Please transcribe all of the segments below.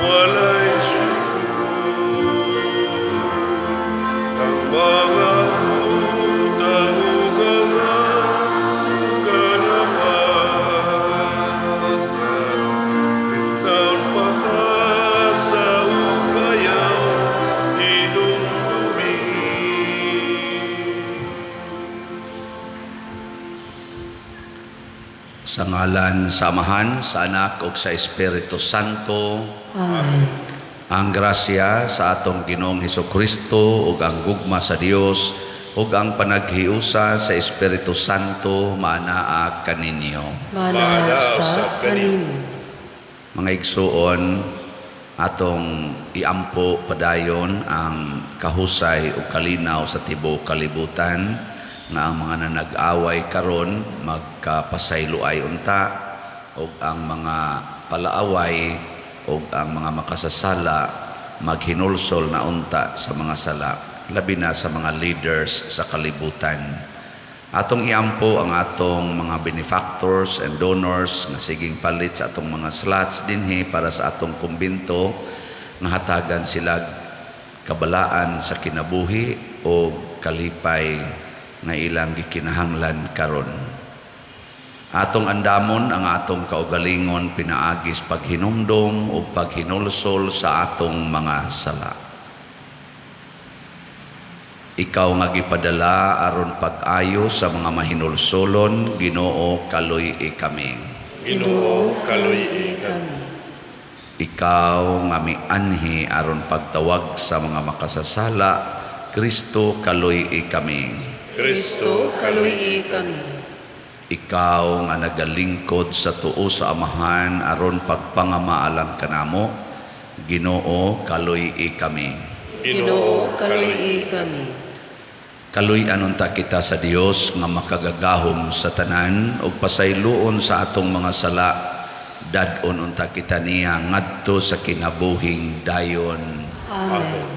walay suko. Ang mga utang-ugangan kalapasan, tintaon pa sa ugayaw inumdumi. Sa ngalan sa Amahan, sa Anak ug sa Espiritu Santo. Amen. Ang grasya sa atong Ginoong Hesukristo ug ang gugma sa Dios ug ang panaghiusa sa Espiritu Santo maanaa kaninyo. Mana sa kanimo. Mga igsuon, atong iampo padayon ang kahusay ug kalinaw sa tibuok kalibutan nga ang mga nanag-away karon magkapasayloay unta ug ang mga palaaway ug ang mga makasasala maghinulsol na unta sa mga sala, labi na sa mga leaders sa kalibutan. Atong iampo ang atong mga benefactors and donors nga siging palit sa atong mga slots dinhi para sa atong kumbinto nga hatagan sila kabalaan sa kinabuhi o kalipay nga ilang gikinahanglan karon. Atong andamon ang atong kaugalingon pinaagis paghinumdom o paghinulsol sa atong mga sala. Ikaw nga gipadala aron pag-ayo sa mga mahinulsolon, Ginoo kaluy-i kami. Ginoo kaluy-i kami. Ikaw nga mianhi aron pagtawag sa mga makasasala, Kristo kaluy-i kami. Kristo kaluy-i kami. Ikaw nga nagalingkod sa tuo sa Amahan aron pagpangamaalam kanamo, Ginoo kaluy-i kami. Ginoo kaluy-i kami. Kaluy-an unta kita sa Dios nga makagagahom sa tanan ug pasayloon sa atong mga sala, dad-on unta kita niya ngadto sa kinabuhing dayon. Amen.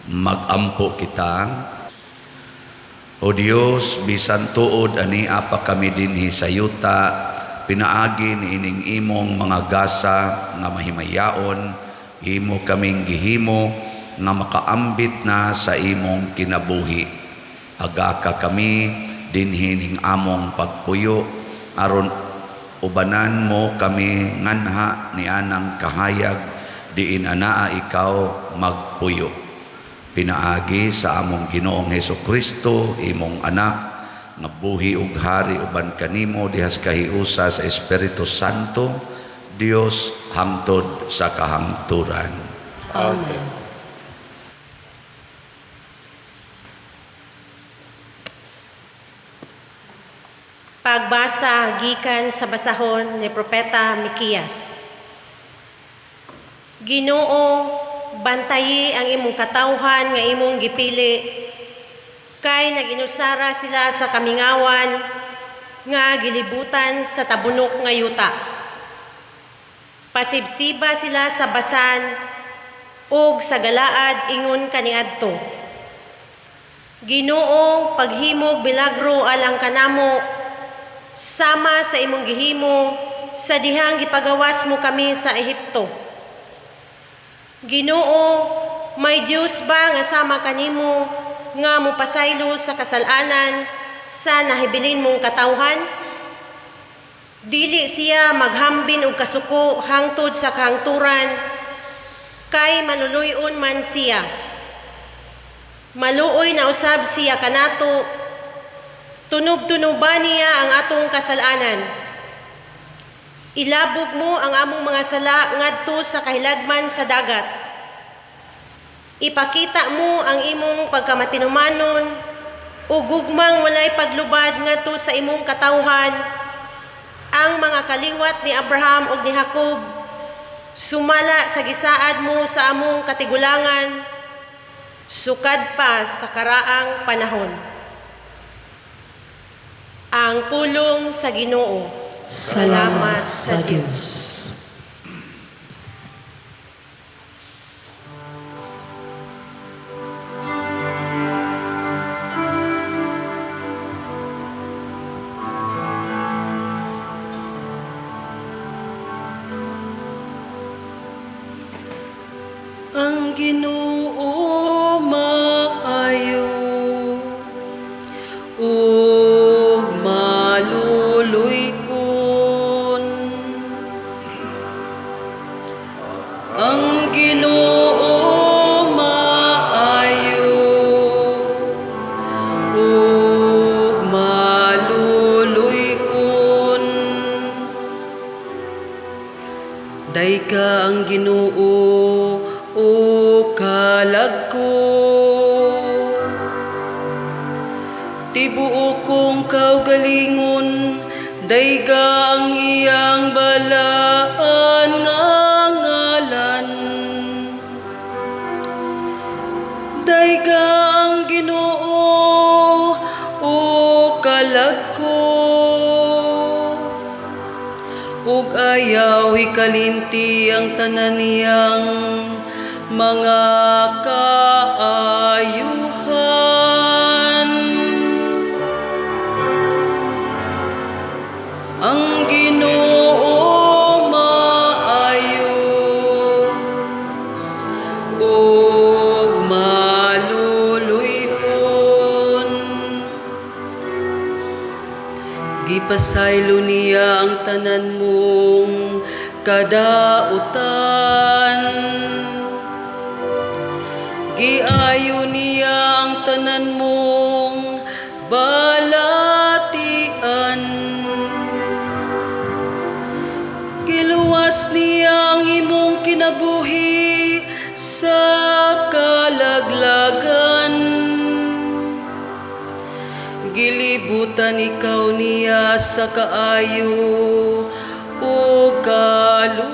Magampo kita. O Dios, bisan tuod ani apa kami dinhi sa yuta, pinaagi niining imong mga gasa nga mahimayaon, himo kaming gihimo nga makaambit na sa imong kinabuhi. Agaka kami dinhi ning among pagpuyo aron ubanan mo kami nganha ni anang kahayag diin anaa ikaw magpuyo. Pinaagi sa among Ginoong Hesukristo, imong anak, nga buhi ug hari uban kanimo dihas kahiusa sa Espiritu Santo, Dios hangtod sa kahangturan. Amen. Pagbasa gikan sa basahon ni Propeta Mikiyas. Ginoo, bantayi ang imong katawhan nga imong gipili, kay naginusara sila sa kamingawan nga gilibutan sa tabunok nga yuta. Pasibsiba sila sa basan ug sa galaad ingon kaniadto. Ginoo, paghimog bilagro alang kanamo, sama sa imong gihimo sa dihang gipagawas mo kami sa Ehipto. Ginoo, may Dios ba nga sama kanimo nga mopasaylo sa kasalanan sa nahibilin mong katawhan? Dili siya maghambin og kasuko hangtod sa kahangturan, kay maluluyon man siya. Maluoy na usab siya kanato, tunob-tunoban niya ang atong kasalanan. Ilabog mo ang among mga sala ngadto sa kahilagman sa dagat. Ipakita mo ang imong pagkamatinumanon ug gugmang walay paglubad ngadto sa imong katawhan. Ang mga kaliwat ni Abraham ug ni Jacob sumala sa gisaad mo sa among katigulangan sukad pa sa karaang panahon. Ang pulong sa Ginoo. Salamat sa Diyos. ang Ginoo maayo ug maluluy-on. Ang Ginoo maayo ug maluluy-on. Dayka ang Ginoo o kalagko, tibuok kong kaugalingon, dayga ang iyang balaan nga ngalan. Dayga ang Ginoo o kalagko, ug ayaw ikalimti ang tanan niyang mga kaayuhan. Ang Ginoo maayo ug maluluy-on. Gipasaylo niya ang tanan mong kadautan. Giayo niya ang tanan mong balatian. Giluwas niya ang imong kinabuhi sa kalaglagan. Gilibutan ikaw niya sa kaayo o kaluoy.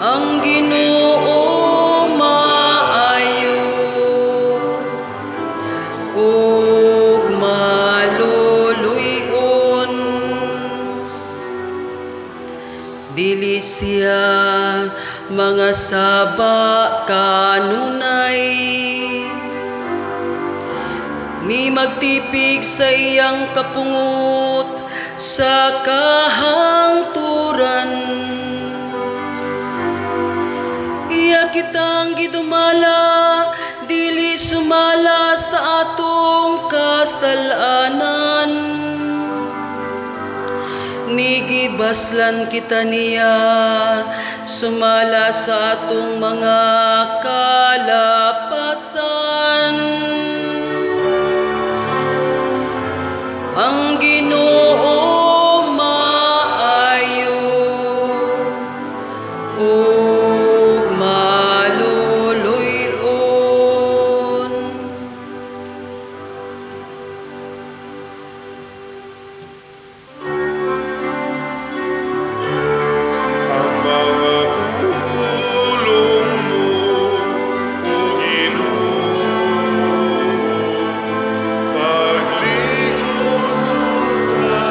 Ang Ginoo maayo ug maluluy-on. Dili siya mga saba kanunay, ni magtipig sa iyang kapungot sa kahangturan. Iya kitang gidumala, dili sumala sa atong kasalanan. Nigibaslan kita niya, sumala sa atong mga kalapasan. Ang Ginoo maayo ug maluluy-on. Ang mga pulong mo, O Ginoo, pagligon unta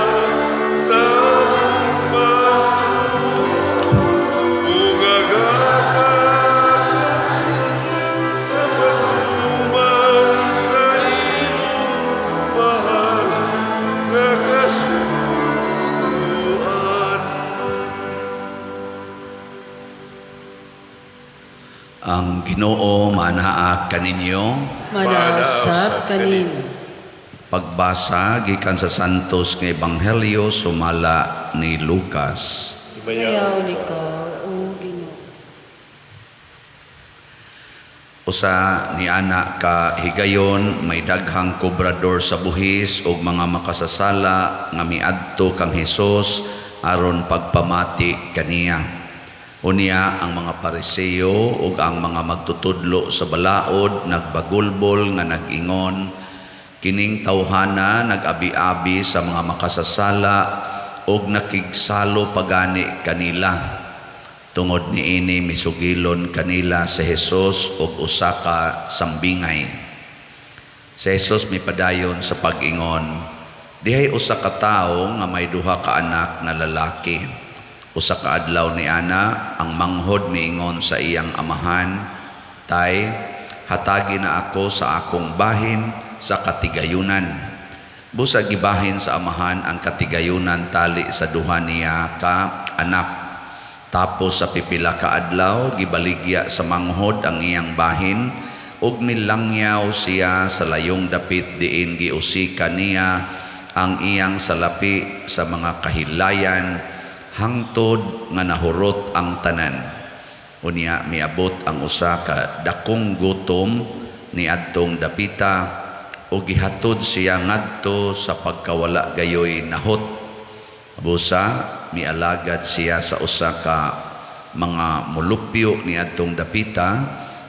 sa among pagtuo, ug agaka kami sa pagtuman sa imong mahal nga kasuguan. Ang Ginoo manaa kaninyo. Manasap kanin. Pagbasa gikan sa Santos nga Ebanghelyo sumala ni Lucas. Ayaw ni ka, o Ginoo. Usa ni ana ka higayon may daghang kobrador sa buhis ug mga makasasala nga miadto kang Hesus aron pagpamati kaniya. Unya ang mga Pariseo ug ang mga magtutudlo sa balaod nagbagulbol nga nag-ingon, kining tawhana nag-abi-abi sa mga makasasala ug nakigsalo pagani kanila. Tungod niini misugilon kanila si Hesus ug usa ka sambingay. Si Hesus mipadayon sa pag-ingon, dihay usa ka tawo nga may duha ka anak nga lalaki. Usa ka adlaw ni ana ang manghod miingon sa iyang amahan, Tay, hatagi na ako sa akong bahin sa katigayunan. Busa gibahin sa amahan ang katigayunan tali sa duha niya ka anak. Tapos sa pipila ka adlaw gibaligya sa manghod ang iyang bahin ug milangyaw siya sa layong dapit diin giusika niya ang iyang salapi sa mga kahilayan hangtod nga nahurot ang tanan. Unya miabot ang usa ka dakong gutom niadtong dapita ug gihatod siya ngadto sa pagkawala gayoy nahot. Busa mialagad siya sa usa ka mga mulupyo niadtong dapita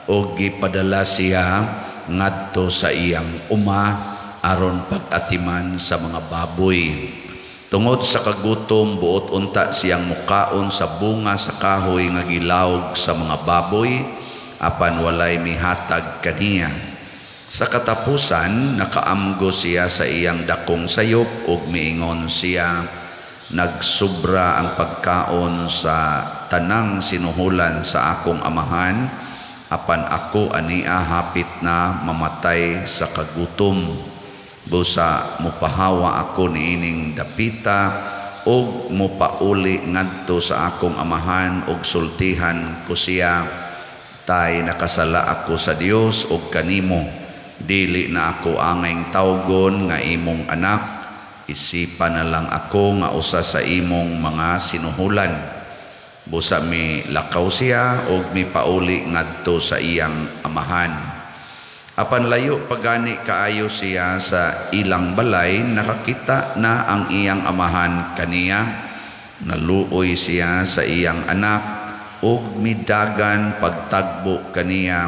ug gipadala siya ngadto sa iyang uma aron pag-atiman sa mga baboy. Tungod sa kagutom buot unta siyang mukaon sa bunga sa kahoy nga gilawg sa mga baboy apan walay mihatag kaniya. Sa katapusan nakaamgo siya sa iyang dakong sayop ug miingon siya, nagsubra ang pagkaon sa tanang sinuhulan sa akong amahan apan ako ania hapit na mamatay sa kagutom. Busa mupahawa ako niining dapita ug mupauli ngadto sa akong amahan ug sultihan ko siya, tay nakasala ako sa Dios ug kanimo, dili na ako angay tawgon nga imong anak, isipan na lang ako nga usa sa imong mga sinuhulan. Busa mi lakaw siya ug mipauli ngadto sa iyang amahan. Apan layo pagani kaayo siya sa ilang balay, nakakita na ang iyang amahan kaniya. Naluoy siya sa iyang anak ug midagan pagtagbo kaniya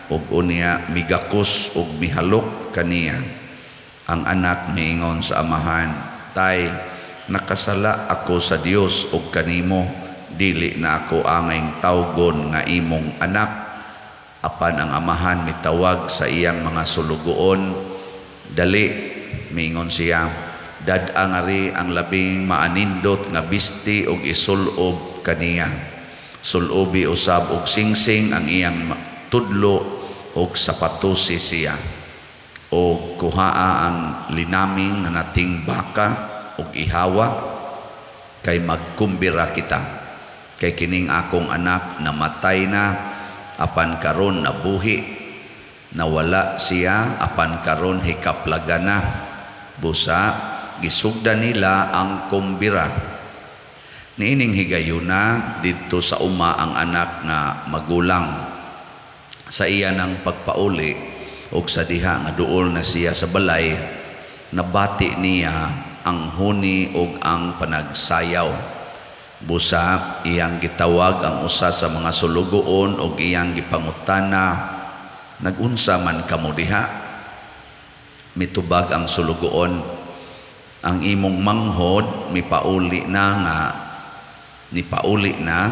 ug unya migakos ug mihalok kaniya. Ang anak miingon sa amahan, tay, nakasala ako sa Dios ug kanimo, dili na ako angay tawgon nga imong anak. Apan ang amahan mitawag sa iyang mga sulugoon, dali, miingon siya, dad-a ngari ang labing maanindot nga bisti ug isulob kaniya. Sulobi usab og singsing ang iyang tudlo ug sapatusi siya. O kuhaa ang linaming nga nating baka ug ihawa, kay magkumbira kita. Kay kining akong anak namatay na, apan karon nabuhi, nawala siya, apan karon hikaplaga na. Busa gisugda nila ang kumbira. Niining higayuna didto sa uma ang anak nga magulang. Sa iya ng pagpauli ug sa diha nga duol na siya sa balay, nabati niya ang huni ug ang panagsayaw. Busa iyang gitawag ang usa sa mga sulugoon ug iyang gipangutana, nagunsa man kamo diha? Mitubag ang sulugoon, ang imong manghod mipauli na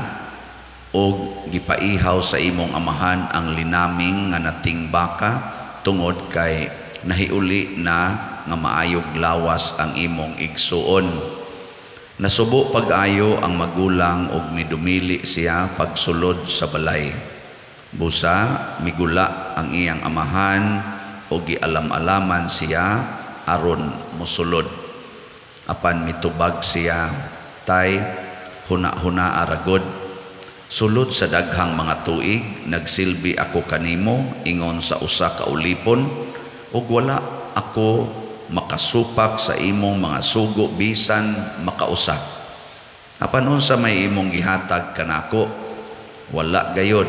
ug gipaihaw sa imong amahan ang linaming nga nating baka tungod kay nahiuli na nga maayog lawas ang imong igsuon. Nasubo pag-ayo ang magulang ug midumili siya pagsulod sa balay. Busa migula ang iyang amahan ug gialam-alaman siya aron mosulod. Apan mitubag siya, tay, huna-huna aragod. Sulod sa daghang mga tuig nagsilbi ako kanimo ingon sa usa ka ulipon ug wala ako makasupak sa imong mga sugo bisan makausa. Apan unsa may imong gihatag kanako? Wala gayod.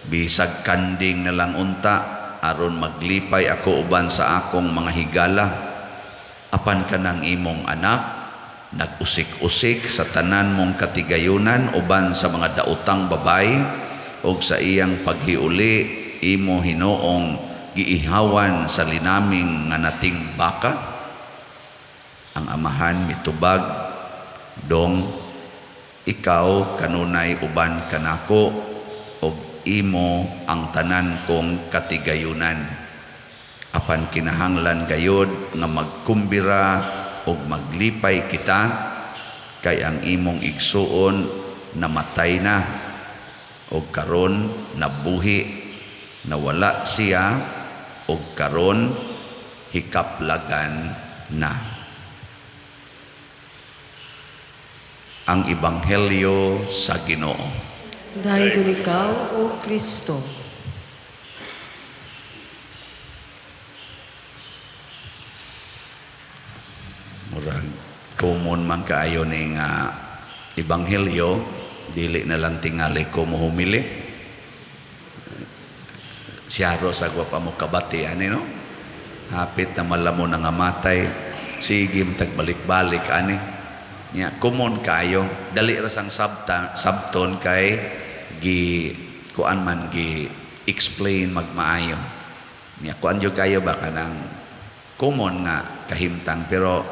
Bisag kanding na lang unta aron maglipay ako uban sa akong mga higala. Apan kanang imong anak nag-usik-usik sa tanan mong katigayunan uban sa mga daotang babay ug sa iyang paghiuli imo hinuong giihawan sa linaming nga nating baka. Ang amahan mitubag, dong, ikaw kanunay uban kanako ug imo ang tanan kong katigayunan. Apan kinahanglan gayod nga magkumbira ug maglipay kita, kay ang imong igsuon namatay na ug karon nabuhi, nawala siya ug karon hikaplagan na. Ang Ebanghelyo sa Ginoo. Dahil ikaw, O Kristo. Murag common man kaayo ning Ebanghelyo, dili na lang tingali ko mo humili. Siyaro sa gwa pa mo kabati, ani no? Hapit na malamon nga matay, sige tagbalik-balik, ani. Nya, common kayo, dali ra sang sabton kay kuan man explain magmaayo. Nya, kuan jud kayo ba kanang common nga kahimtang, pero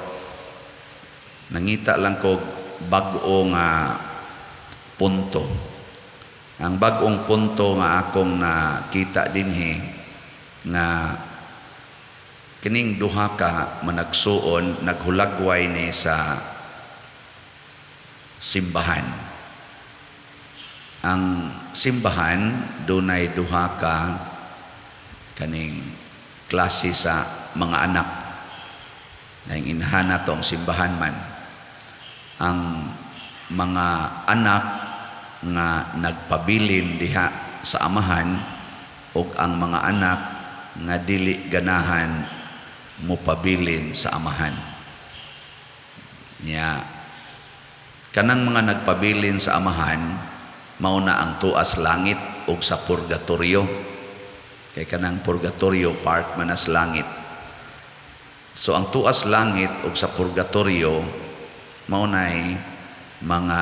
nangita lang ko bag-o nga punto. Ang bag-ong punto nga akong nakita dinhi nga kining duha ka managsuon naghulagway ni sa simbahan. Ang simbahan dunay duha ka kaning klase sa mga anak. Ang inhana tong simbahan man. Ang mga anak nga nagpabilin diha sa amahan ug ang mga anak nga dili ganahan mupabilin sa amahan. Nya, kanang mga nagpabilin sa amahan mao na ang tuas langit ug sa purgatorio. Kay kanang purgatorio part man as langit. So ang tuas langit ug sa purgatorio mao nay mga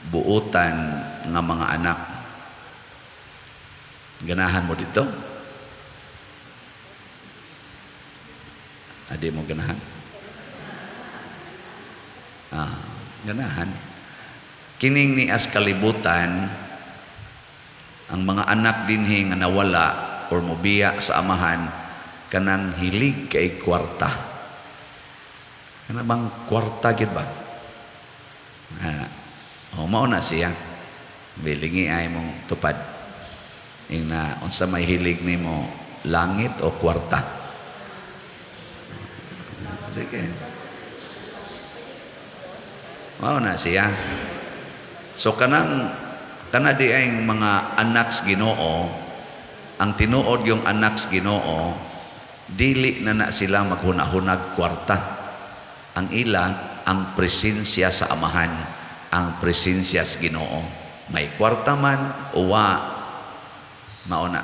buutan nga mga anak. Ganahan mo dito? Adi mo ganahan? Ganahan. Kining ni as kalibutan, ang mga anak dinhi nga nawala or mobiya sa amahan, kanang hilig kay kwarta. Kana bang kwarta gid ba? Mao na siya. Bilingi ay mong tupad. Ina unsa may hilig nimo, langit o kwarta? Sige. Mao na siya. So kana di ay mga anak sa Ginoo, ang tinuod yung anak sa Ginoo, dili na sila maghunahunag kwarta. Ang ila ang presensya sa amahan, ang presensya sa Ginoo. May kwarta man o mao na.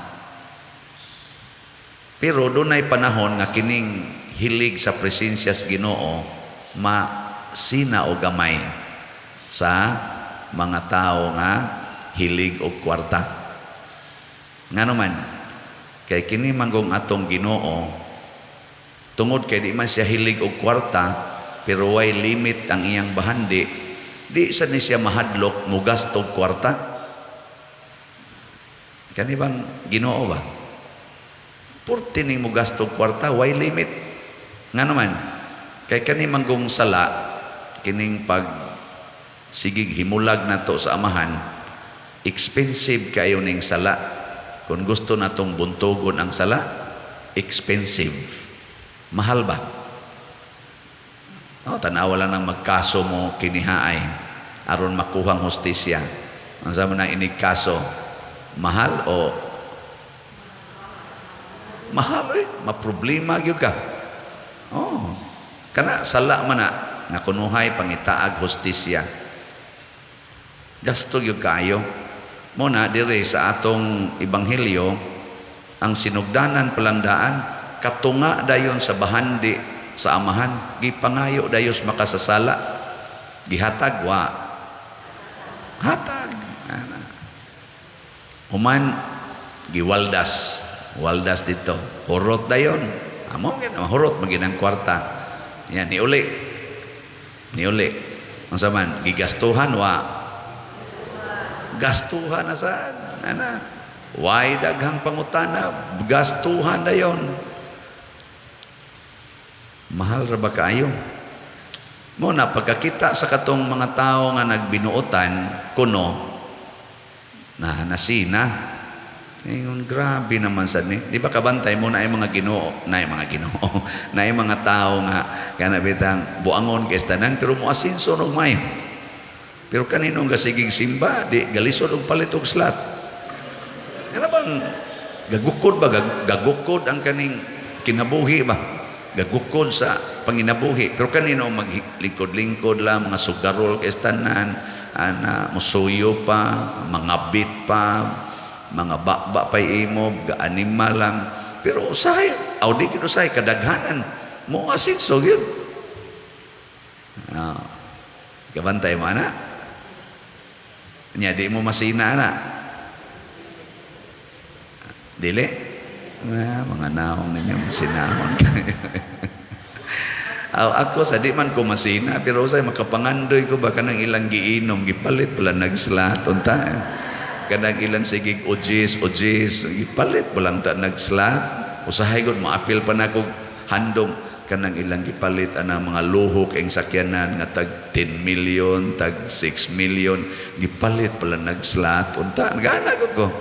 Pero dunay panahon nga kining hilig sa presensya sa Ginoo masina o gamay sa mga tao nga hilig og kwarta. Ngano man kay kini manggong atong Ginoo, tungod kay di man siya hilig og kwarta pero way limit ang iyang bahandi, di sa ni siya mahadlok mo gasto og kwarta. Kani bang Ginoo ba? Purti ning mo gasto og kwarta, way limit. Ngano man kay kani manggong sala, kining pag sigig himulag nato sa amahan, expensive kayo ning sala. Kung gusto natong buntogon ang sala, expensive. Mahal ba? Tanawa lang ng magkaso mo kinihaay aron makuhang hustisya. Ang sama na inigkaso, mahal o mahal maproblema gyud ka. Kana sala man na nga kunuhay pangitaag hustisya. Gasto gyud kayo. Muna dire sa atong ebanghelyo, ang sinugdanan palandaan katunga dayon sa bahandi sa amahan, gipangayo dayos makasasala, gihatag hatag. Human giwaldas dito, hurot dayon. Amo gyud hurot maginang kwarta. Yan niuli. Unsa man gigastuhan gastuhan na saan? Why daghang pangutana, gastuhan dayon. Mahal ra ba kaayo? Muna pagkakita sa katong mga tao nga nagbinuotan kuno na nasina, Ingon, grabe naman sa ni. Di ba kabantay mo na yung mga ginoo, na yung mga tao nga, kana bitang buangon kay tanan, pero mo asinso og may. Pero kaninong gasigig simba, di galisod og palit og slat. Ano bang gagukod ba? Gagukod ang kaning kinabuhi ba? Gagukod sa panginabuhi. Pero kanino maglingkod-lingkod lang, mga sugarol kay tanan, ana musuyo pa, mga bit pa, mga bakba pa imo, ga-anima lang. Pero usahay, di kinusahay, kadaghanan. Mo asinso yun. Kabantay mo, anak. Nya, di mo masina, anak. Dili? Mga naong ninyo, masinahon kayo. Ako, sa di man ko masina, pero usay, makapangandoy ko baka nang ilang giinom, gipalit pala nagslat, untaan. Kanang ilang sigig ojis, gipalit palang ta nagslat. Usahay gud maapil pa nako handom kanang ilang gipalit ana mga luhok ang sakyanan nga tag 10 million, tag 6 million, gipalit pala nagslat. Unta gana ko.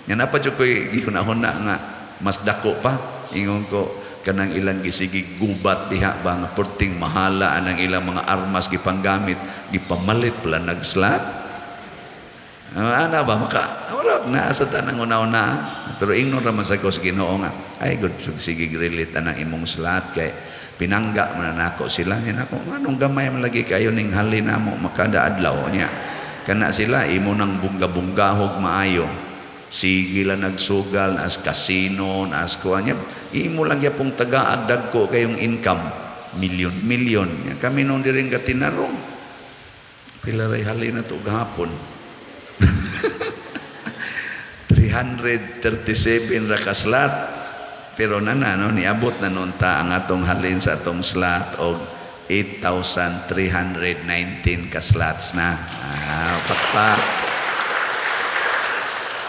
Nga napa jud koy gihunahuna nga mas dako pa ingon ko kanang ilang gisigig gubat diha ba nga porting mahala anang ilang mga armas gipanggamit, gipamalit pala nagslat. Ana ba wala na sa tanang una-una, pero ingnon ra man sa ko sa Ginoo nga ay good sige relate anang imong slat kay pinangga man nako sila nya nako nganong gamay man lagi kayo ning halin namo makada adlaw nya kana sila imo nang bungga-bunggahog maayo sige lang nagsugal as casino as kuanya imo lang yapong taga-agdag ko kayong income million kami nung diring gatinarong pila ray halin na to gahapon 337 ra ka slat pero niabot na nun ta ang atong halin sa atong slat og 8,319 ka slots na pakpak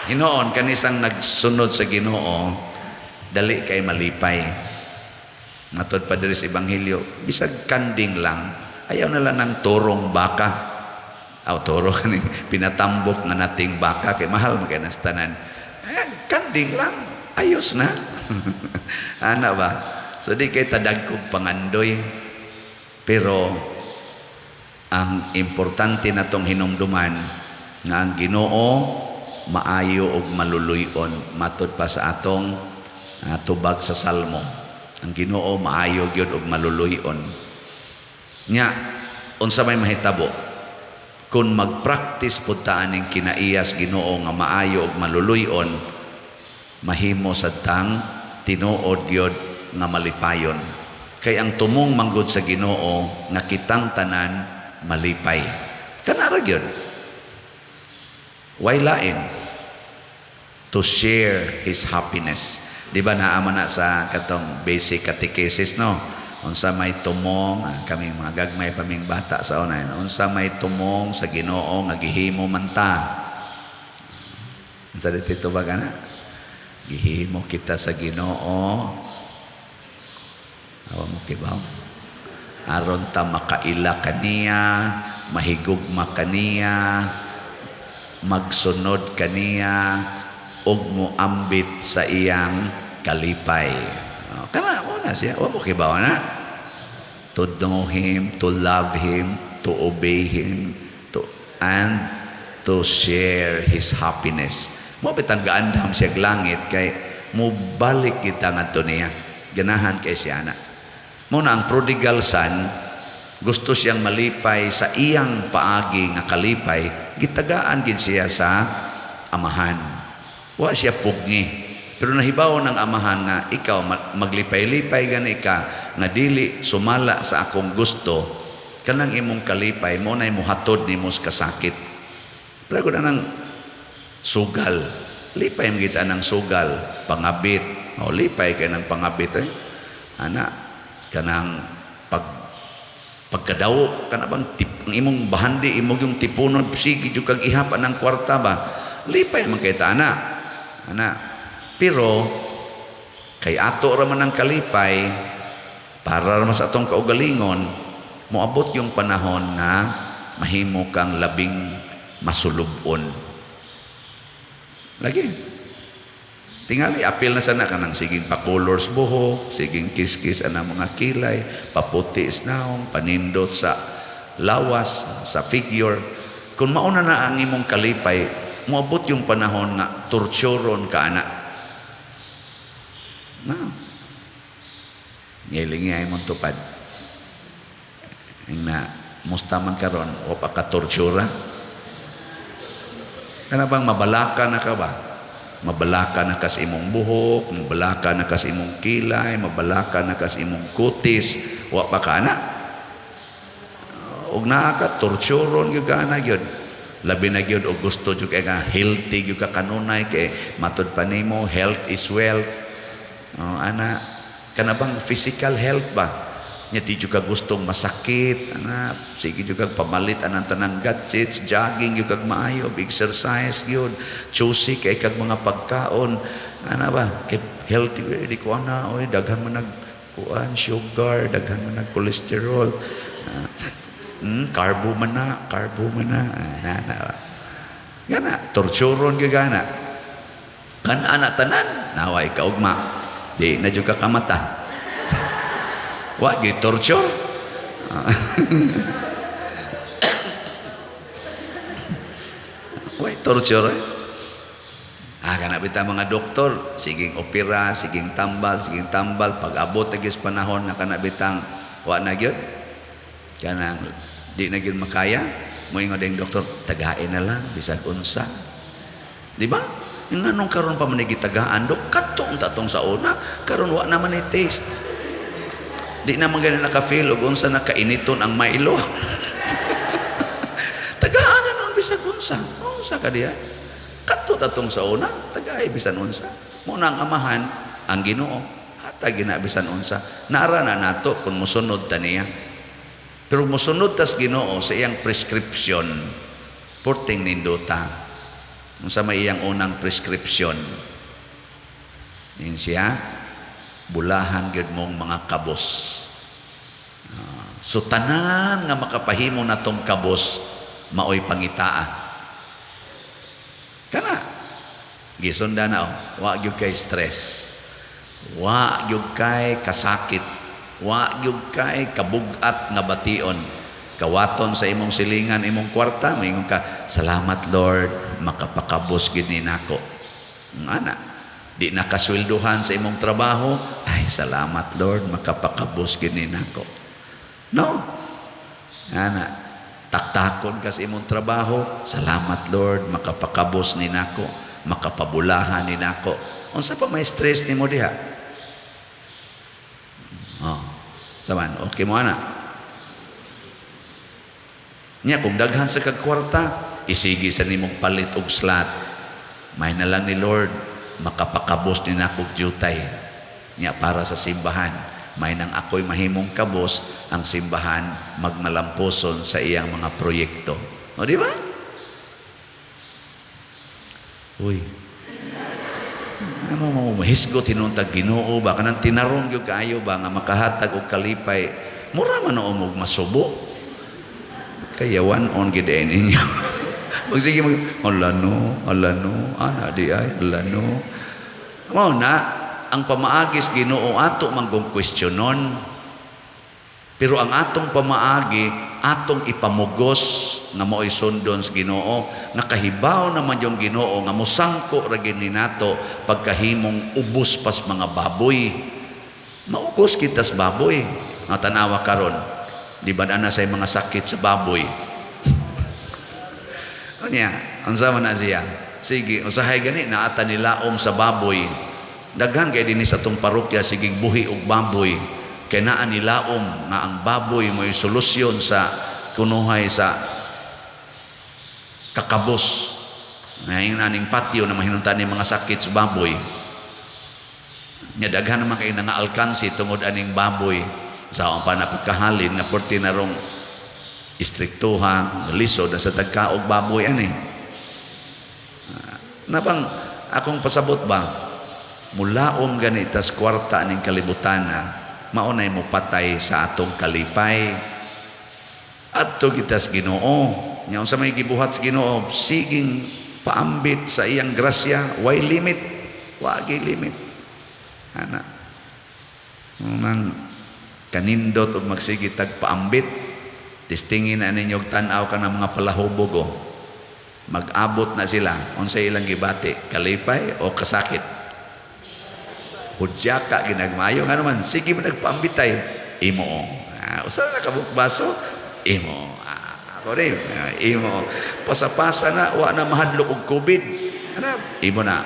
Hinoon kanisang nagsunod sa Ginoo dali kay malipay matod pa diri sa ebanghelyo bisag kanding lang ayaw na lang ng torong baka toro ni pinatambok nga nating baka kay mahal magay nas tanan kanding lang ayos na ana ba so di kay tadagkog pangandoy pero ang importante natong hinumduman nga ang Ginoo maayo og maluluyon matod pa sa atong tubag sa Salmo ang Ginoo maayo gyud og maluluyon nya unsa may mahitabo kung mag-practice po taaning kinaiyas Ginoo nga maayo og maluluyon mahimo sa tang tinuod gyud nga malipayon kay ang tumong manggod sa Ginoo nga kitang tanan malipay kanara gyud why lain to share His happiness di ba naama na sa katong basic catechesis no unsa may tumong kami mga gagmay paming bata sa unay unsa may tumong sa Ginoo nga gihimo man ta unsa dito ba kana gihimo kita sa Ginoo awa mo kibaw aron ta makaila kaniya mahigugma kaniya magsunod kaniya ug moambit sa iyang kalipay kana mo na siya wa mo kibaw na to know Him, to love Him, to obey Him, and to share His happiness. Mo bitang gaandam siya langit kay mubalik kita ngadto niya. Ganahan kay siya na. Mo na ang prodigal son gusto siyang malipay sa iyang paagi nga kalipay, gitagaan gid siya sa amahan. Wa siya pugni. Pero nahibaw ng amahan nga ikaw maglipay-lipay gani ka nga dili sumala sa akong gusto kanang imong kalipay mo na imuhatod nimo sa kasakit. Pero na nang sugal lipay mo kita ng sugal pangabit lipay kay ng pangabit ana kanang pagkadaw kana bang ang imong bahandi imong yung tipunon sige jud kag ihapan ng kwarta ba lipay man kay ta ana pero kay ato ra man ang kalipay para ra sa atong kaugalingon moabot yung panahon nga mahimo kang labing masulubon lagi Tingali apil na sana kanang siging pa-colors buhok, siging kiskis ana mga kilay, paputi isnaong, panindot sa lawas, sa figure. Kung mauna na ang imong kalipay, moabot yung panahon nga torturon ka ana. No. Ngilingay mong tupad. Ang na musta man karon o pa ka tortura. Kana bang mabalaka na ka ba? Mabalaka na kas imong buhok, mabalaka na kas imong kilay, mabalaka na kas imong kutis, wa pa kana. Og naa ka torturon gyud kana gyud. Labi na gyud og gusto jud kay nga healthy gyud ka kanunay kay matud pa nimo health is wealth. Ana kana bang physical health ba? Nya di jud ka gustong masakit, ana sige jud kag pamalit anang tanang gadgets, jogging jud kag maayo, exercise gyud, choosy kay kag mga pagkaon, ana ba kay healthy di ko ana oy daghan man nag kuan sugar, daghan man nag cholesterol. Carbo man na. Gana, torturon ka gana. Kan anak tanan, naway ka ugma. Di na juga kamata. Wa gi torture. Wa torture. Kana bita mga doktor, siging opera, siging tambal, pag-abot agis panahon nga kana bitang wa na gyud. Kanang di na gyud makaya, mo ingon ding doktor, tagain na lang bisag unsa. Di ba? Nganong karon pa man gitagaan dok, katong tatong sa una, karon wa naman ni taste. Di na man gani naka-feel og unsa nakainiton ang Milo. Tagaan na nun bisag unsa. Unsa ka diya? Kato tatong sa una, tagaay bisan unsa. Mo nang amahan ang Ginoo, hatag gina bisan unsa. Naara na nato kung mosunod ta niya. Pero mosunod tas Ginoo sa iyang prescription, porting nindota. Unsa may iyang unang prescription? Nin siya, bulahan gyud mong mga kabos. So tanan nga makapahimo natong kabos, maoy pangitaa. Kana gisunda na wa gyud kay stress. Wa gyud kay kasakit. Wa gyud kay kabugat nga bation. Kawaton sa imong silingan, imong kwarta, moingon ka, salamat Lord, makapakabos gid ni nako. Ana, di nakasweldohan sa imong trabaho, ay salamat Lord, makapakabos gid ni nako. No. Ana, taktakon ka sa imong trabaho, salamat Lord, makapakabos ni nako, makapabulahan ni nako. Unsa pa may stress nimo diha? Saman, okay mo ana. Nya kung daghan sa kagkwarta, isigi sa nimong palit og slot. May na lang ni Lord, makapakabos ni nakog jutay. Nya para sa simbahan, may nang ako'y mahimong kabos, ang simbahan magmalamposon sa iyang mga proyekto. O di ba? Uy. Ano mo mahisgot hinuntag Ginoo ba kanang tinarong gyud kaayo ba nga makahatag og kalipay, mura man og masubo. Kayawan on gid ninyo. Magsige alano, ana di ay alano. Mao na ang pamaagis Ginoo ato manggong questionon. Pero ang atong pamaagi atong ipamugos nga mo'y sundon sa Ginoo, nakahibaw naman yung Ginoo nga musangko ra gid ni nato pagkahimong ubos pas mga baboy. Maubos kita sa baboy. Nga tanawa karon. Di ba na sa mga sakit sa baboy? Unya, unsa man na siya? Sige, usahay gani naata nilaom sa baboy. Daghan kay dinhi sa tong parokya sige buhi og baboy. Kay naa nilaom nga ang baboy mo'y solusyon sa kunuhay sa kakabos. Ngayon aning patio na mahinuntan ni mga sakit sa baboy. Nya daghan naman kay nga alkansi tungod aning baboy. Sa akong panapagkahalin nga porti na rong istriktuha, lisod na sa tagkaog baboy ani. Napang akong pasabot ba, mulaom ganitas kwarta ning kalibutana, maunay mo patay sa atong kalipay. Adto kita sa Ginoo. Nya unsa may gibuhat sa Ginoo, siging paambit sa iyang grasya, way limit. Wagi limit. Ana. Nang kanindot o magsige tagpaambit, tistingin na ninyo tanaw ka ng mga palahubog o. Mag-abot na sila. Unsay ilang gibati, kalipay o kasakit? Hudya ka ginagmayo nga naman, sige mo nagpaambitay, imo. Usa na kabukbaso, imo. Ako rin, imo. Pasapasa na, wa na mahadlok og COVID. Ano? Imo na.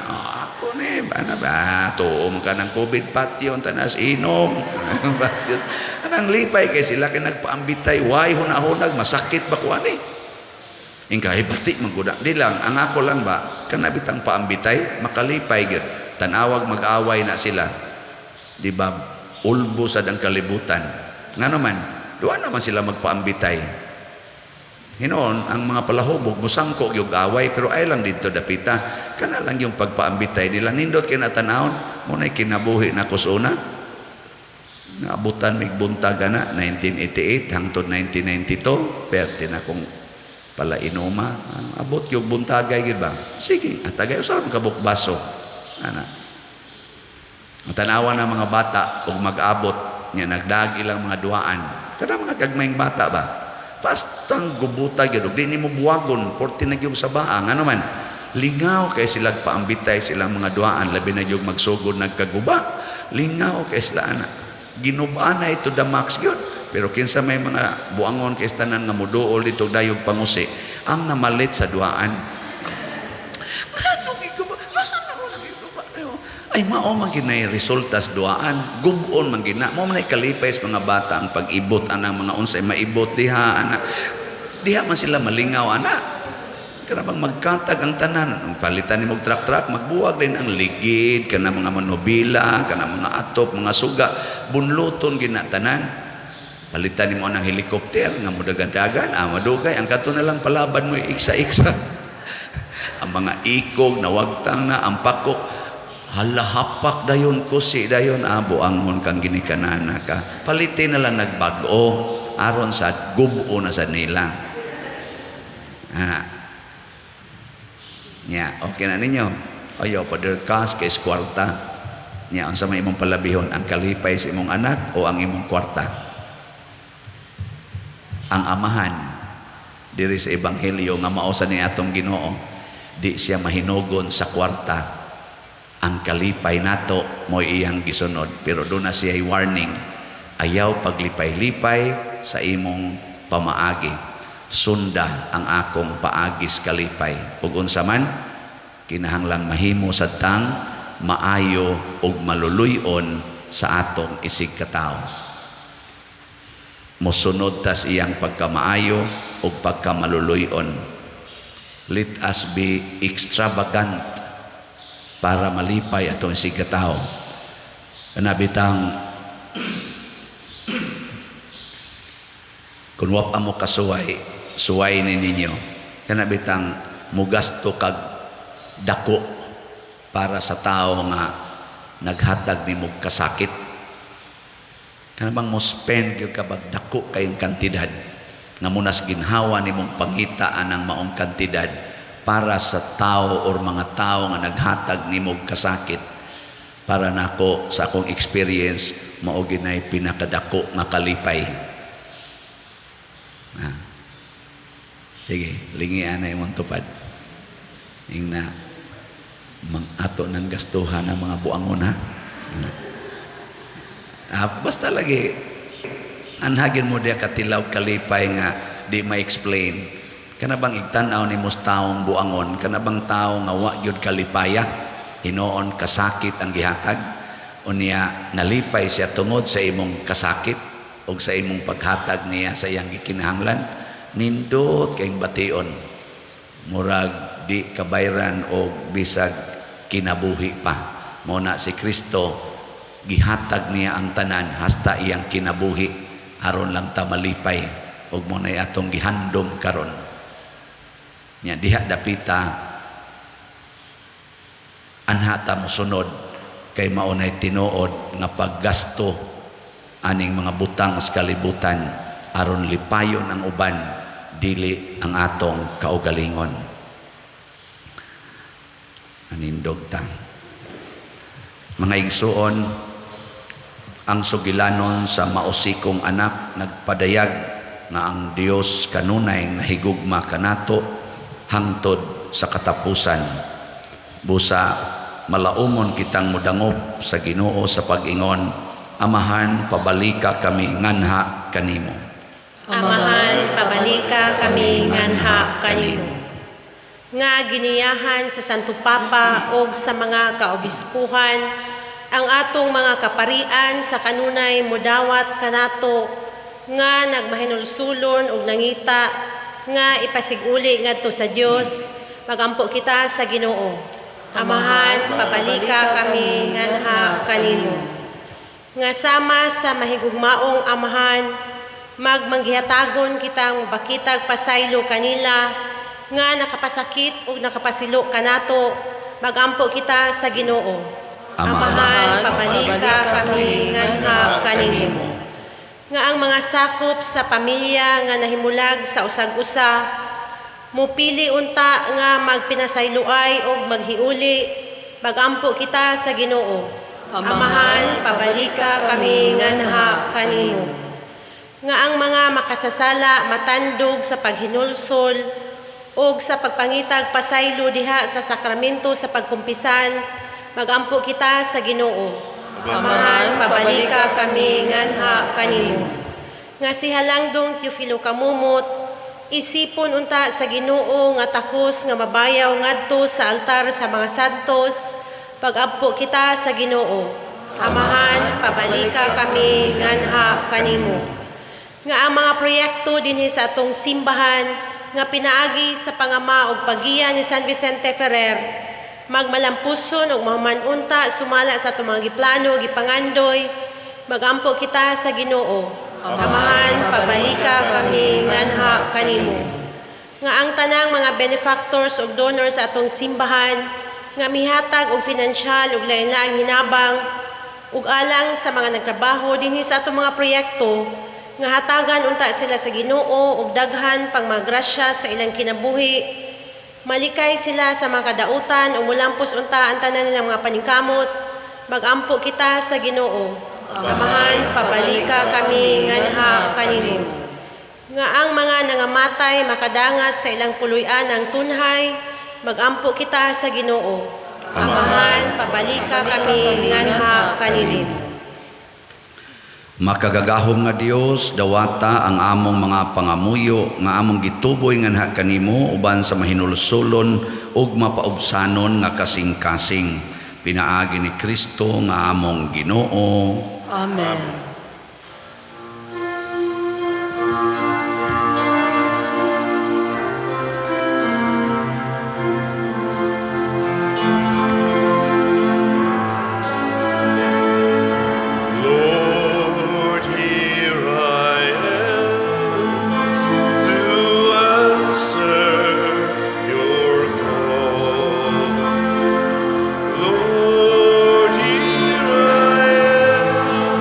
Ako rin, ano ba? Tuom ka ng COVID, patyon, tanas, inom. Anang lipay kay sila kay nagpaambitay, way hunahunag, masakit ba kuan eh? Ingka ibati mangguda. Di lang, ang ako lang ba, kanabitang paambitay, makalipay gyud. Tanawag mag-away na sila. Di ba? Ulbo sa ang kalibutan. Nga naman, doon naman sila magpaambitay. Hinoon, ang mga palahubog, musangko yung away, pero ay lang dito dapita. Kana lang yung pagpaambitay nila. Nindot kinatanahon, muna'y kinabuhi na kusuna. Naabutan may buntaga na, 1988 hangtod 1992. Perte na kung pala inuma. Abot yung buntagay, ba? Sige, at tagay, usahan kabukbaso. Ana. Ang tanawa ng mga bata, kung mag-abot, niya nagdag ilang mga duaan. Kada mga kagmayng bata ba? Pastang gubuta gyud di nimo buwagon 40 na gyud sa baa nga naman lingaw kay sila paambitay silang mga duaan labi na gyud magsugod nagkaguba lingaw kay sila ana ginubaan na ito the max gyud pero kinsa may mga buangon kay tanan nga muduol dito dayog pangusi ang namalit sa duaan ay mao man ginay resultas duaan gubon man gina mo man kalipay sa mga bata ang pag-ibot anang mga unsay maibot diha ana diha man sila malingaw ana kana bang magkatag ang tanan palitan nimo truck magbuwag din ang ligid kana mga manobila kana mga atop mga suga bunluton gina tanan palitan nimo ang helikopter nga modagadagan madugay ang kato na lang palaban mo iksa-iksa ang mga ikog nawagtang na ang pakok halahapak dayon kusi dayon buangon kang ginikanana ka palitin na lang nagbago aron sa gubo na sa nila okay na ninyo ayo paderkas kay kwarta nya unsa may imong palabihon ang kalipay sa imong anak o ang imong kwarta ang amahan diri sa ebanghelyo nga mao sa ni atong Ginoo di siya mahinugon sa kwarta ang kalipay nato mo iyang gisunod pero doon na siya warning ayaw paglipay-lipay sa imong pamaagi sunda ang akong paagis kalipay ug unsa man kinahanglang mahimo sadtang maayo ug maluluyon sa atong isig katawo mosunod tas iyang pagkamaayo ug pagkamaluluyon let us be extravagant para malipay atong sigkataw. Kanabitang kung wap amo kasuway, suway ni ninyo. Kanabitang mugasto kag dako para sa tao nga naghatag ni mong kasakit. Kanabang mo spend yung kabag dako kayong kantidad nga munas ginhawa ni mong pangitaan ng maong kantidad para sa tao or mga tao nga naghatag nimog kasakit para nako sa akong experience mao ginay pinakadako nga kalipay sige lingian na imong tupad ingna ato ng gastuhan ng mga buangon basta lagi anhagin mo dia katilaw kalipay nga di ma-explain kana bang igtanaw ni mos taong buangon kana bang tao nga wa gyud kalipaya hinoon kasakit ang gihatag unya nalipay siya tungod sa imong kasakit o sa imong paghatag niya sa iyang gikinahanglan nindot kayong bation murag di kabayran o bisag kinabuhi pa muna si Kristo gihatag niya ang tanan hasta iyang kinabuhi aron lang ta malipay og mo na atong gihandom karon nya diha dapita anhata mo sunod kay maunay tinuod nga paggasto aning mga butang sa kalibutan aron lipayon ang uban dili ang atong kaugalingon anindog ta Mga igsuon, ang sugilanon sa mausikong anak nagpadayag nga ang Dios kanunay nahigugma kanato hangtod sa katapusan. Busa malaumon kitang mudangop sa Ginoo sa pag-ingon, Amahan, pabalika kami nganha kanimo. Amahan, pabalika kami nganha kanimo. Nga giniyahan sa Santo Papa o sa mga kaobispuhan, ang atong mga kaparian sa kanunay mudawat kanato nga nagmahinulsulon og nangita nga ipasiguli ngadto sa Dios, magampo kita sa Ginoo. Amahan, pabalika kami nganha kanimo. Nga sama sa mahigugmaong amahan, magmanggihatagon kitang bakitag pasaylo kanila nga nakapasakit o nakapasilo kanato, magampo kita sa Ginoo. Amahan, pabalika kami nganha kanimo. Nga ang mga sakop sa pamilya nga nahimulag sa usag-usa, mupili unta nga magpinasayloay o maghiuli, magampo kita sa Ginoo. Amahan, pabalika kami nganha kanimo. Nga ang mga makasasala matandog sa paghinulsol o sa pagpangitag pasaylo diha sa sakramento sa pagkumpisal, magampo kita sa Ginoo. Amahan, pabalika kami nganha kanimo. Nga si Halangdong Teofilo Kamumot, isipon unta sa Ginoo nga takos nga mabayaw ngadto sa altar sa mga santos, pag-ampo kita sa Ginoo. Amahan, pabalika kami nganha kanimo. Nga ang mga proyekto dinhi sa atong simbahan nga pinaagi sa pangama ug pagiya ni San Vicente Ferrer, magmalampuson ug mahumanunta sumala sa atong mga giplano ug gipangandoy, magampo kita sa Ginoo. Amahan, pabalika kami nganha kanimo. Nga ang tanang mga benefactors ug donors sa atong simbahan nga mihatag og pinansyal ug lain-laing hinabang ug alang sa mga nagtrabaho dinhi sa atong mga proyekto, nga hatagan unta sila sa Ginoo ug daghan pang mga grasya sa ilang kinabuhi. Malikay sila sa mga kadautan ug mulampos unta ang tanan nilang mga paningkamot, magampo kita sa Ginoo. Amahan, pabalika kami nganha kanimo. Nga ang mga nangamatay makadangat sa ilang puloy-an ng tunhay, magampo kita sa Ginoo. Amahan, pabalika kami nganha kanimo. Makagagahom nga Dios, dawata ang among mga pangamuyo nga among gituboy nganha kanimo uban sa mahinulsolon ug mapaubsanon nga kasing-kasing. Pinaagi ni Kristo nga among Ginoo. Amen. Lord, here I am to answer your call. Lord, here I am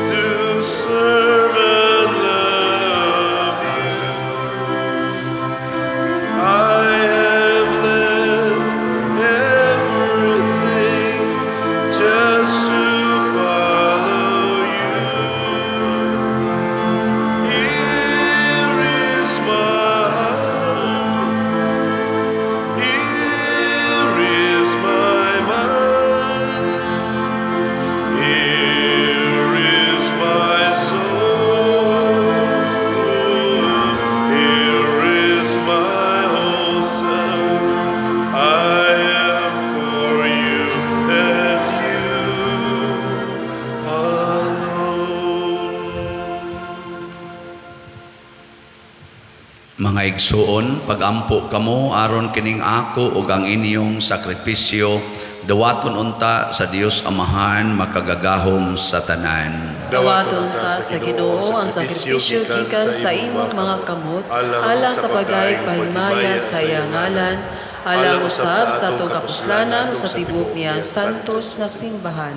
to serve and love you. I have left everything just to follow you. Here is my heart. Here is my mind. Here is my soul. Here is my whole self. I am for you and you alone. Mga igsuon, pagampo kamo aron kining ako ug ang inyong sakripisyo, dawaton unta sa Dios Amahan makagagahom sa tanan. Dawaton ta sa Ginoo ang sakripisyo gikan sa imong mga kamot, alang sa pagayag pahimaya sa iyang ngalan, alang usab sa atong kapuslanan sa tibok niya santos nga simbahan.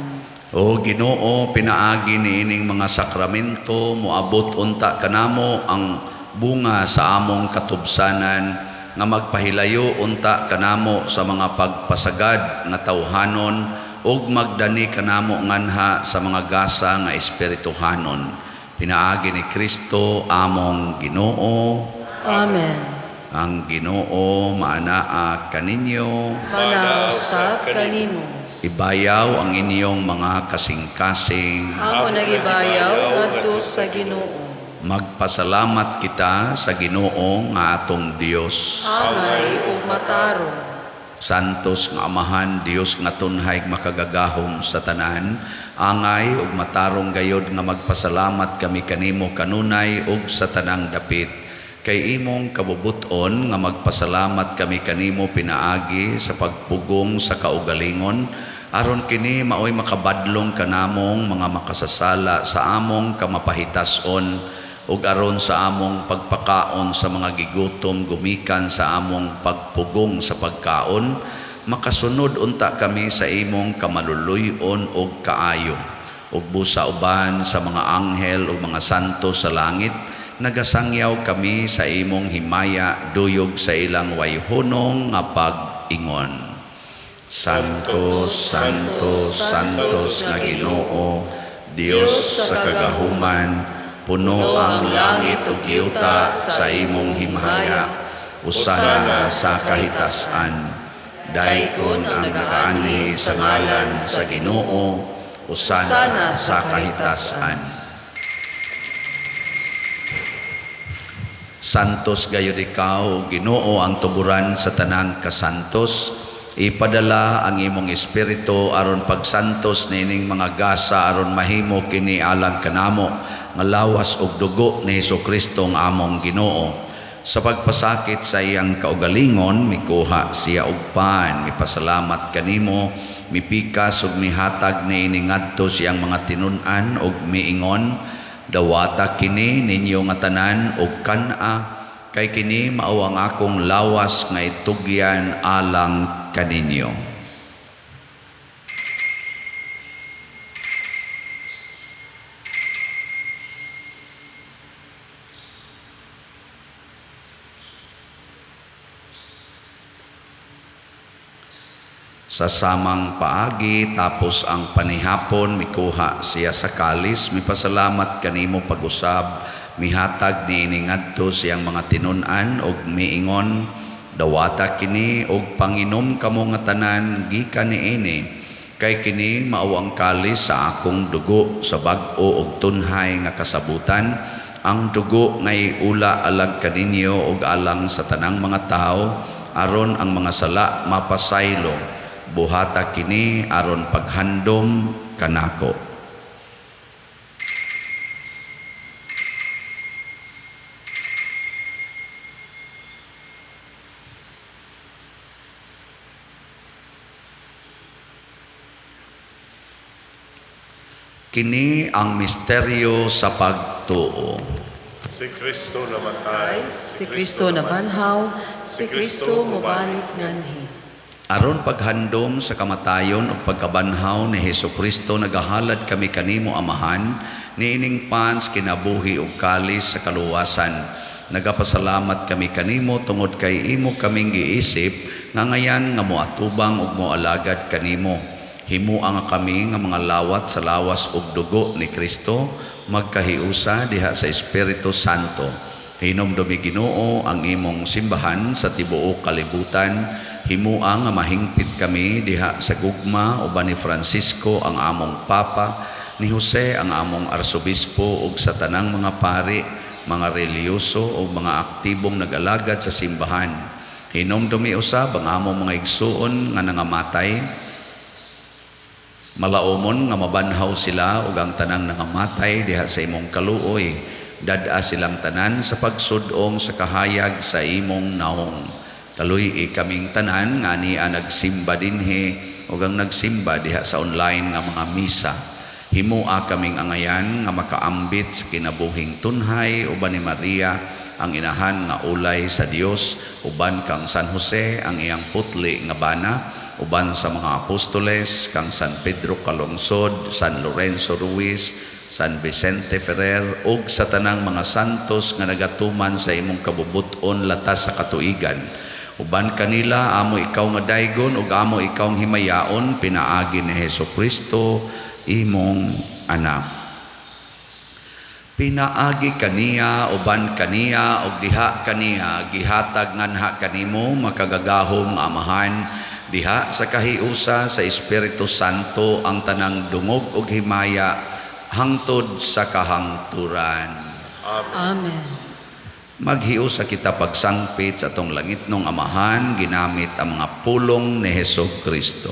O Ginoo, pinaagi niining mga sakramento, moabot unta kanamo ang bunga sa among katubsanan, nga magpahilayo unta kanamo sa mga pagpasagad nga tawhanon ug magdani kanamo nganha sa mga gasa nga espirituhanon. Pinaagi ni Kristo among Ginoo. Amen. Ang Ginoo maanaa kaninyo. Manausap kanimo. Ibayaw ang inyong mga kasing-kasing. Amo nagibayaw ngadto sa Ginoo. Magpasalamat kita sa Ginoo nga atong Dios. Angay ug matarong. Santos nga Amahan, Dios nga tunhay makagagahom sa tanan, angay ug matarong gayod nga magpasalamat kami kanimo kanunay ug sa tanang dapit. Kay imong kabubuton nga magpasalamat kami kanimo pinaagi sa pagpugong sa kaugalingon, aron kini maoy makabadlong kanamong mga makasasala sa among kamapahitason, ug aron sa among pagpakaon sa mga gigutom gumikan sa among pagpugong sa pagkaon, makasunod unta kami sa imong kamaluluy-on ug kaayo. Ug busa uban sa mga anghel ug mga santo sa langit, nagasangyaw kami sa imong himaya duyog sa ilang wayhunong nga pag-ingon. Santos, Santos, Santos nga Ginoo, Dios sa kagahuman, puno ang langit ug yuta sa imong himaya, usana sa kahitasan. Daykon ang nagaani sa ngalan sa Ginoo, usana sa kahitasan. Santos gayud ikaw, Ginoo, ang tuburan sa tanang kasantos. Ipadala ang imong espiritu aron pagsantos nining mga gasa aron mahimo kini alang kanamo nga lawas ug dugo ni Hesukristo ang among Ginoo. Sa pagpasakit sa iyang kaugalingon, mikuha siya og pan, mipasalamat kanimo, mipikas ug mihatag niini ngadto siyang mga tinun-an ug miingon, dawata kini ninyo nga tanan ug kana, kay kini mao ang akong lawas nga itugyan alang kaninyo. Sa samang paagi tapos ang panihapon, mikuha siya sa kalis, mipasalamat kanimo pag-usab, mihatag niini ngadto siyang mga tinun-an ug miingon, dawata kini og panginom kamo nga tanan gikan niini, kay kini mao ang kalis sa akong dugo sa bag-o ug tunhay nga kasabutan, ang dugo nga iula alag kaninyo ug alang sa tanang mga tao, aron ang mga sala mapasaylo. Buhata kini aron paghandom kanako. Kini ang misteryo sa pagtuo. Si Kristo namatay, Si Kristo nabanhaw, si Kristo mobalik nganhi. Aron paghandom sa kamatayon o pagkabanhaw ni Hesukristo, nagahalad kami kanimo Amahan, niining pans kinabuhi ug kalis sa kaluwasan. Nagapasalamat kami kanimo tungod kay imo kaming giisip nga ngayan nga moatubang ug moalagad kanimo. Himuang kami nga mga lawat sa lawas ug dugo ni Kristo, magkahiusa diha sa Espiritu Santo. Hinumdumi Ginoo ang imong simbahan sa tibuok kalibutan. Himuang nga mahingpit kami diha sa gugma uban ni Francisco ang among Papa, ni Jose ang among Arsobispo ug sa tanang mga pari, mga reliyoso ug mga aktibong nag-alagad sa simbahan. Hinumdumi usab ang among mga igsuon nga nangamatay. Malaumon nga mabanhaw sila ug ang tanang nangamatay diha sa imong kaluoy. Dad-a silang tanan sa pagsudong sa kahayag sa imong naong. Kaluy kaming tanan nga niya nagsimba dinhi ug ang nagsimba diha sa online nga mga misa. Himua kaming angayan nga makaambit sa kinabuhing tunhay uban ni Maria ang inahan nga ulay sa Dios, uban kang San Jose ang iyang putli nga bana, uban sa mga apostoles kang San Pedro Calungsod, San Lorenzo Ruiz, San Vicente Ferrer ug sa tanang mga santos nga nagatuman sa imong kabubuton latas sa katuigan. Uban kanila, amo ikaw nga daygon, ug amo ikaw ang himayaon, pinaagi ni Hesus Kristo, imong anak. Pinaagi kaniya, uban kaniya, ug diha kaniya, gihatag nganha kanimo, makagagahom nga amahan, diha sa kahiusa sa Espiritu Santo, ang tanang dungog ug himaya, hangtod sa kahangturan. Amen. Maghiusa kita pagsangpit sa atong langitnong amahan, ginamit ang mga pulong ni Hesus Kristo.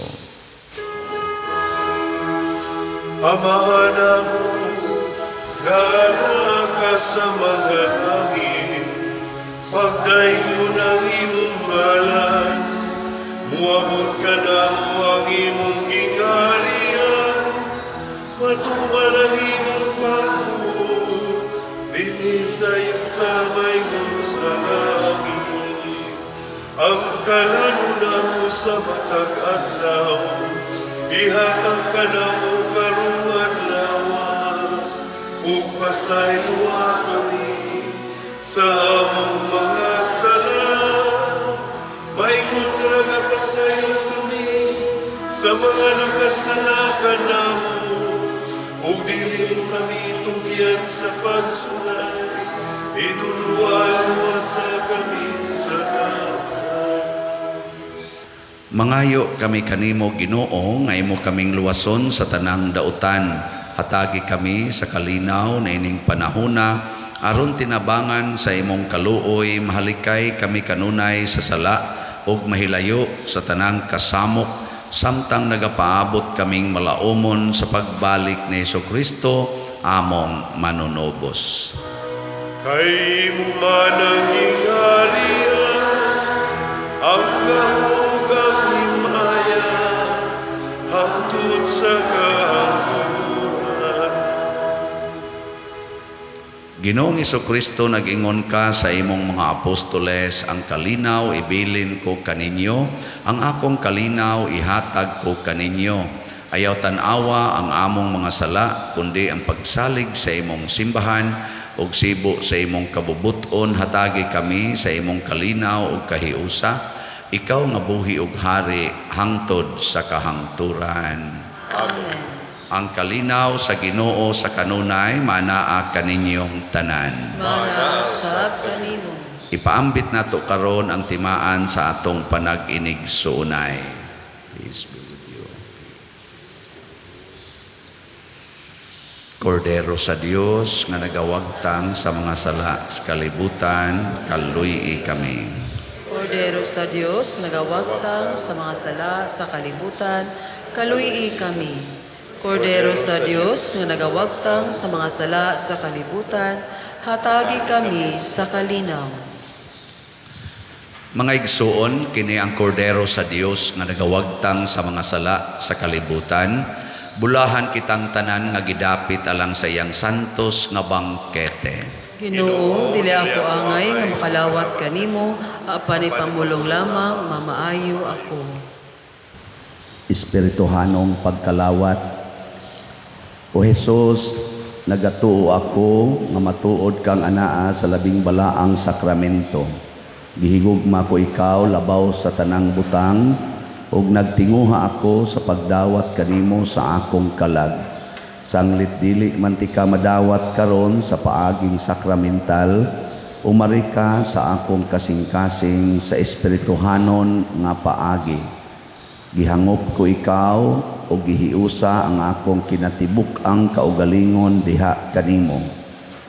Amahan mo, gana ka sa mga langit, pagdaygon ang imong balan, muabot ka na mo ang imong gingarian, matuman ang imong pagbuo, dinhi sa iyong kamay mo sa langit. Ang kalanunan mo sa matag adlaw, ihatag ka na mo karong adlaw, ug pasayloa kami sa among mga sala. Maingon nga pasaylo kami sa mga nakasala ka namo, ug dili mo kami tugyan sa pagsulay, inuluwa-luwasa kami sa dapat. Mangayo kami kanimo, Ginoo, nga imo kaming luwason sa tanang dautan. Hatagi kami sa kalinaw na ining panahona, aron tinabangan sa imong kaluoy, mahalikay kami kanunay sa sala, ug mahilayo sa tanang kasamok, samtang nagapaabot kaming malaumon sa pagbalik ni Jesucristo, among manunobos. Kay mo man ang ingarian, ang gahugang himaya, hangtod sa kahangturan. Ginoong Jesucristo, nag-ingon ka sa imong mga apostoles, ang kalinaw ibilin ko kaninyo, ang akong kalinaw ihatag ko kaninyo. Ayaw tanawa ang among mga sala, kundi ang pagsalig sa imong simbahan, ug sibo sa imong kabubuton, hatagi kami sa imong kalinaw ug kahiusa, ikaw nga buhi ug hari, hangtod sa kahangturan. Amen. Ang kalinaw sa Ginoo sa kanunay, manaa kaninyong tanan. Manausab kanimo. Ipaambit nato karon ang timaan sa atong panag-inig suunay. Peace be with you. Kordero sa Dios nga nagawagtang sa mga sala sa kalibutan, kaluy kami. Kordero sa Dios, nagawagtang sa mga sala sa kalibutan, kaluy kami. Kordero sa Dios, nga nagawagtang sa mga sala sa kalibutan, hatagi kami sa kalinaw. Mga igsuon, kini ang kordero sa Dios nga nagawagtang sa mga sala sa kalibutan, bulahan kitang tanan nga gidapit alang sa iyang santos nga bangkete. Ginoo, dili ako angay nga makalawat kanimo, apan ipamulong lamang mamaayo ako. Espirituhanong pagkalawat. O Jesus, nagatuo ako nga matuod kang anaa sa labing balaang sakramento. Gihigugma ko ikaw labaw sa tanang butang, ug nagtinguha ako sa pagdawat kanimo sa akong kalag. Sanglit dili man ti ka madawat karon sa paaging sakramental, umari ka sa akong kasing-kasing sa espirituhanon nga paagi. Gihangop ko ikaw o gihiusa ang akong kinatibuk-ang kaugalingon diha kanimo.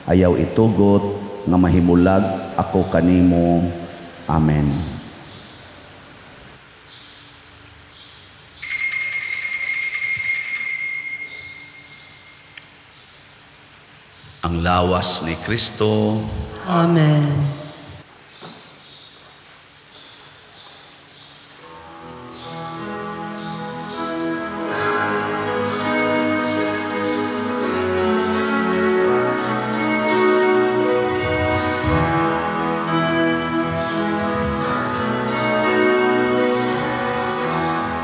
Ayaw itugot nga mahimulag ako kanimo. Amen. Ang lawas ni Kristo. Amen.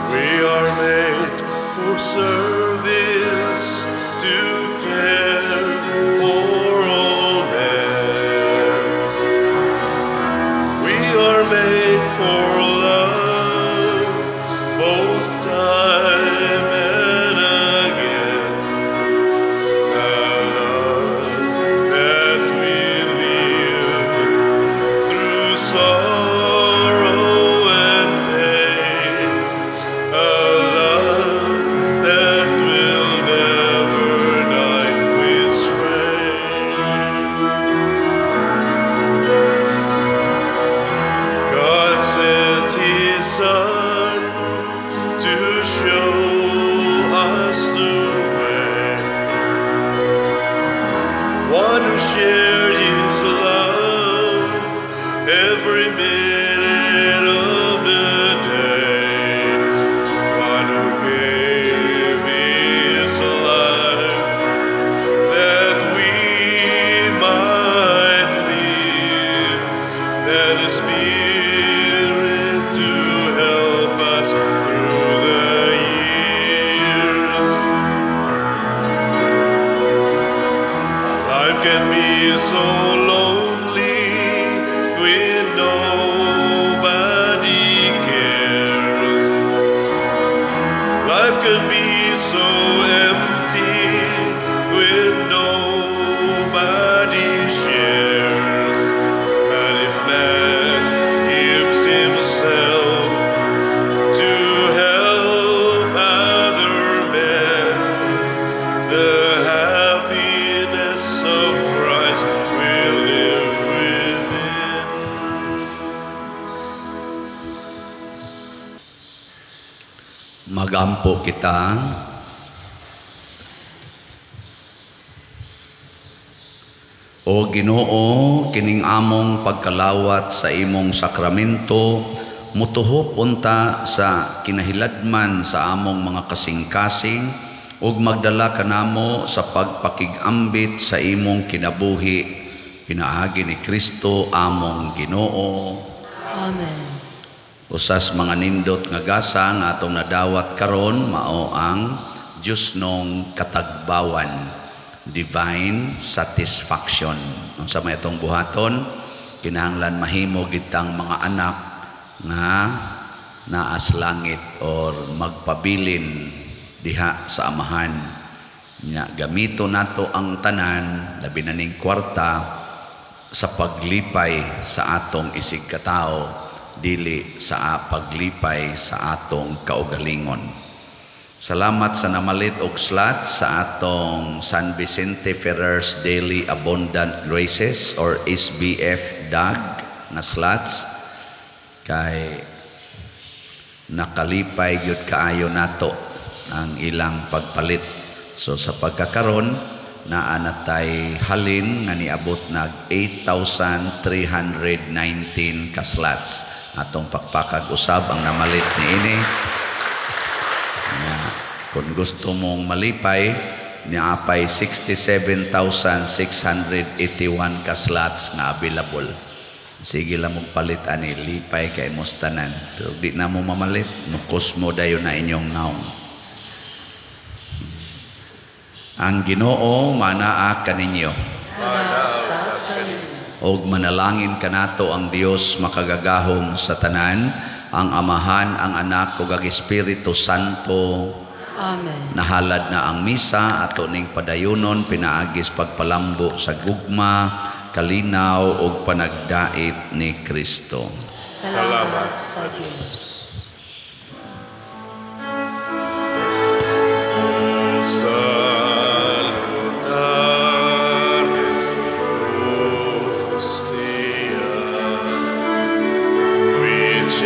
We are made for service to care for all men. We are made for sorrow and pain, a love that will never die with strength. God sent His Son to show us the way, one who shared His love every minute of the day, one who gave His life that we might live, and His Spirit to help us through the years. Life can be so lonely when nobody cares. Life can be so empty when nobody shares. But if man gives himself to help other men, the happiness of Christ will live within. Magampo kita. O Ginoo, kining among pagkalawat sa imong sakramento, mutuhop unta sa kinahiladman sa among mga kasing-kasing, ug magdala kanamo sa pagpakigambit sa imong kinabuhi, pinaagi ni Kristo among Ginoo. Amen. Usas mga nindot nga gasa nga atong nadawat karon mao ang Diyos nong katagbawan, divine satisfaction. Ang sa may itong buhaton, kinahanglan mahimo gitang mga anak nga naas langit or magpabilin diha sa amahan. Nya gamito nato ang tanan, labi na ning kwarta, sa paglipay sa atong isig katao, dili sa paglipay sa atong kaugalingon. Salamat sa namalit og slot sa atong San Vicente Ferrer's Daily Abundant Graces or SBF DAG na slots, kay nakalipay gyud kaayo nato ang ilang pagpalit. So sa pagkakaron naa natay halin nga niabot nag 8,319 ka slots. Atong pakpakag usab ang namalit niini. Kung gusto mong malipay, niapay 67,681 ka slots nga available. Sige lang mong palit ani, lipay kay mustanan. Pero di na mo mamalit, nukos mo dayon na inyong naong. Ang Ginoo manaa kaninyo. Og manalangin kanato ang Dios makagagahom sa tanan, ang Amahan, ang Anak ug ang Espiritu Santo. Amen. Nahalad na ang misa ato ning padayunon, pinaagis pagpalambo sa gugma, kalinaw ug panagdait ni Kristo. Salamat sa Diyos. Salutares Hostia, which